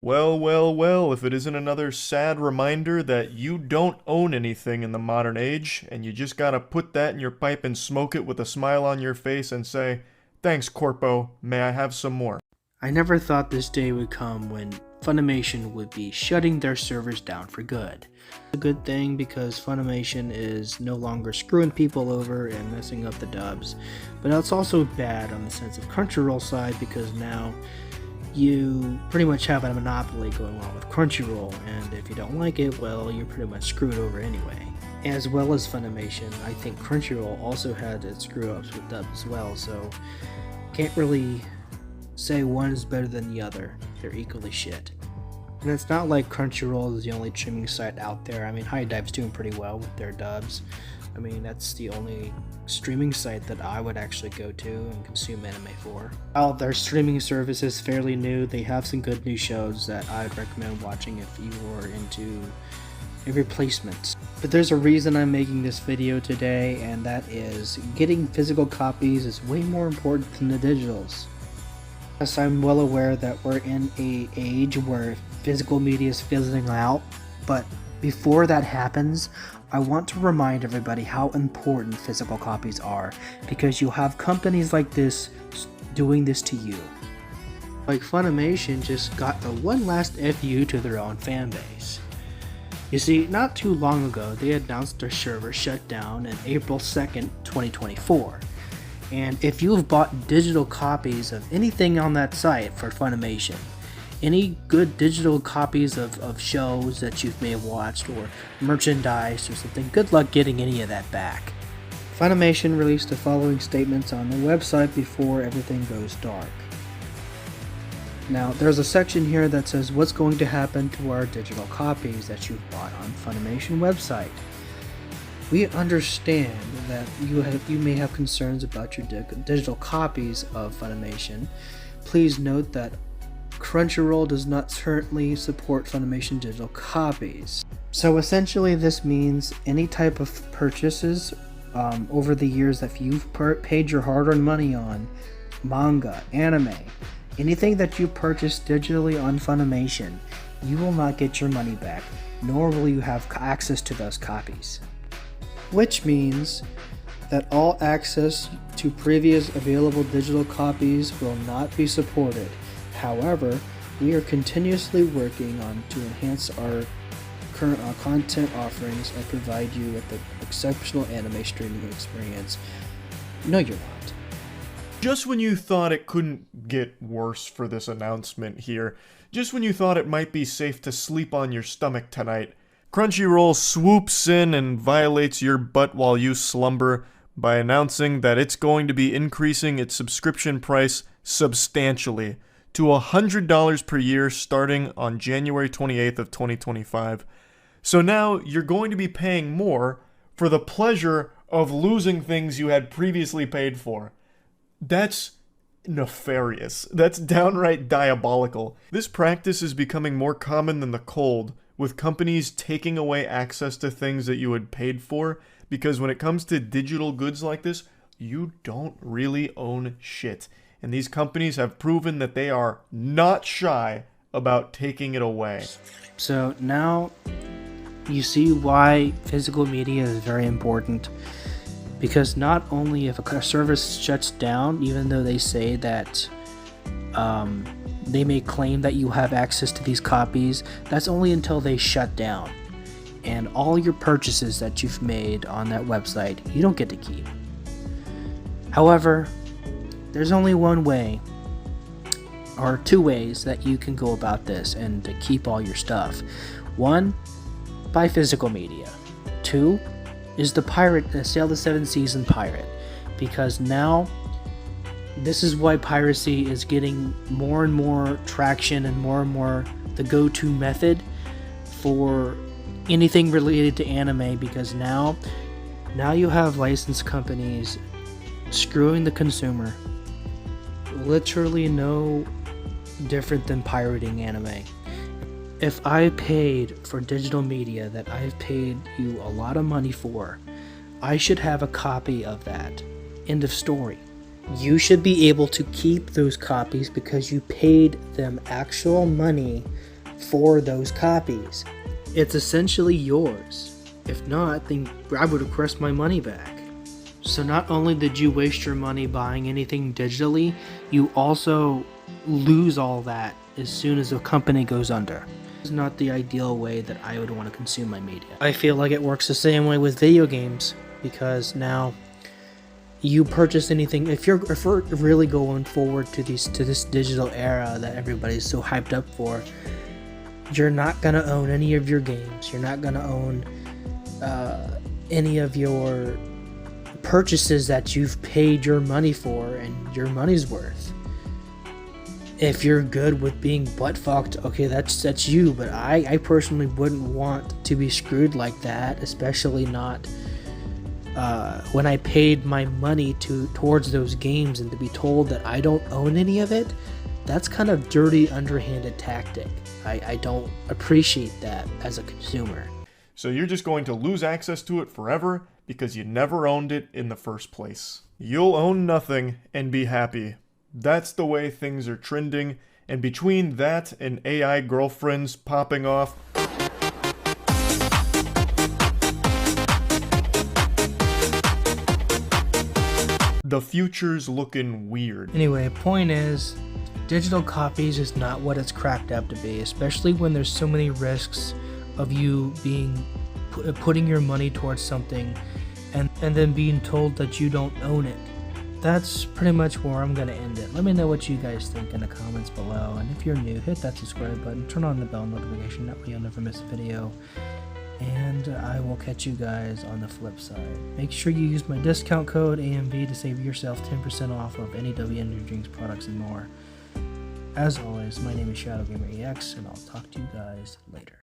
Well, well, well, if it isn't another sad reminder that you don't own anything in the modern age, and you just gotta put that in your pipe and smoke it with a smile on your face and say, "Thanks, Corpo, may I have some more?" I never thought this day would come when Funimation would be shutting their servers down for good. A good thing because Funimation is no longer screwing people over and messing up the dubs, but it's also bad on the sense of Crunchyroll side because now you pretty much have a monopoly going on with Crunchyroll, and if you don't like it, well, you're pretty much screwed over anyway. As well as Funimation, I think Crunchyroll also had its screw-ups with dubs as well, so can't really say one is better than the other. They're equally shit. And it's not like Crunchyroll is the only streaming site out there. I mean, High Dive's doing pretty well with their dubs. I mean, that's the only streaming site that I would actually go to and consume anime for. While their streaming service is fairly new, they have some good new shows that I'd recommend watching if you are into a replacement. But there's a reason I'm making this video today, and that is getting physical copies is way more important than the digitals. Yes, I'm well aware that we're in an age where physical media is fizzling out, but before that happens, I want to remind everybody how important physical copies are, because you'll have companies like this doing this to you. Like Funimation just got the one last FU to their own fanbase. You see, not too long ago, they announced their server shut down on April 2nd, 2024. And if you've bought digital copies of anything on that site for Funimation, any good digital copies of shows that you may have watched or merchandise or something, good luck getting any of that back. Funimation released the following statements on their website before everything goes dark. Now, there's a section here that says what's going to happen to our digital copies that you've bought on Funimation website. We understand that you may have concerns about your digital copies of Funimation. Please note that Crunchyroll does not currently support Funimation digital copies. So essentially this means any type of purchases over the years that you've paid your hard-earned money on, manga, anime, anything that you purchased digitally on Funimation, you will not get your money back, nor will you have access to those copies. Which means that all access to previous available digital copies will not be supported. However, we are continuously working on to enhance our current content offerings and provide you with an exceptional anime streaming experience. No, you're not. Just when you thought it couldn't get worse for this announcement here, just when you thought it might be safe to sleep on your stomach tonight, Crunchyroll swoops in and violates your butt while you slumber by announcing that it's going to be increasing its subscription price substantially to $100 per year starting on January 28th of 2025. So now you're going to be paying more for the pleasure of losing things you had previously paid for. That's nefarious. That's downright diabolical. This practice is becoming more common than the cold, with companies taking away access to things that you had paid for, because when it comes to digital goods like this, you don't really own shit. And these companies have proven that they are not shy about taking it away. So now you see why physical media is very important. Because not only if a service shuts down, even though they say that they may claim that you have access to these copies, that's only until they shut down. And all your purchases that you've made on that website, you don't get to keep. However, there's only one way, or two ways that you can go about this and to keep all your stuff. One, buy physical media. Two, is the Sail the Seven Seas and pirate, because now this is why piracy is getting more and more traction and more the go-to method for anything related to anime, because now you have licensed companies screwing the consumer. Literally no different than pirating anime. If I paid for digital media that I've paid you a lot of money for, I should have a copy of that. End of story. You should be able to keep those copies because you paid them actual money for those copies. It's essentially yours. If not, then I would request my money back. So not only did you waste your money buying anything digitally, you also lose all that as soon as a company goes under. It's not the ideal way that I would want to consume my media. I feel like it works the same way with video games, because now you purchase anything, if we're really going forward to this digital era that everybody's so hyped up for, you're not gonna own any of your games. You're not gonna own any of your purchases that you've paid your money for and your money's worth. If you're good with being butt fucked, okay, that's you, but I personally wouldn't want to be screwed like that, especially not when I paid my money towards those games, and to be told that I don't own any of it. That's kind of dirty, underhanded tactic. I don't appreciate that as a consumer. So you're just going to lose access to it forever because you never owned it in the first place. You'll own nothing and be happy. That's the way things are trending, and between that and AI girlfriends popping off, the future's looking weird. Anyway, point is, digital copies is not what it's cracked up to be, especially when there's so many risks of you putting your money towards something and then being told that you don't own it. That's pretty much where I'm going to end it. Let me know what you guys think in the comments below, and if you're new, hit that subscribe button, turn on the bell notification, that way you'll never miss a video, and I will catch you guys on the flip side. Make sure you use my discount code AMV to save yourself 10% off of any Dubby Energy Drinks products and more. As always, my name is ShadowGamerEX, and I'll talk to you guys later.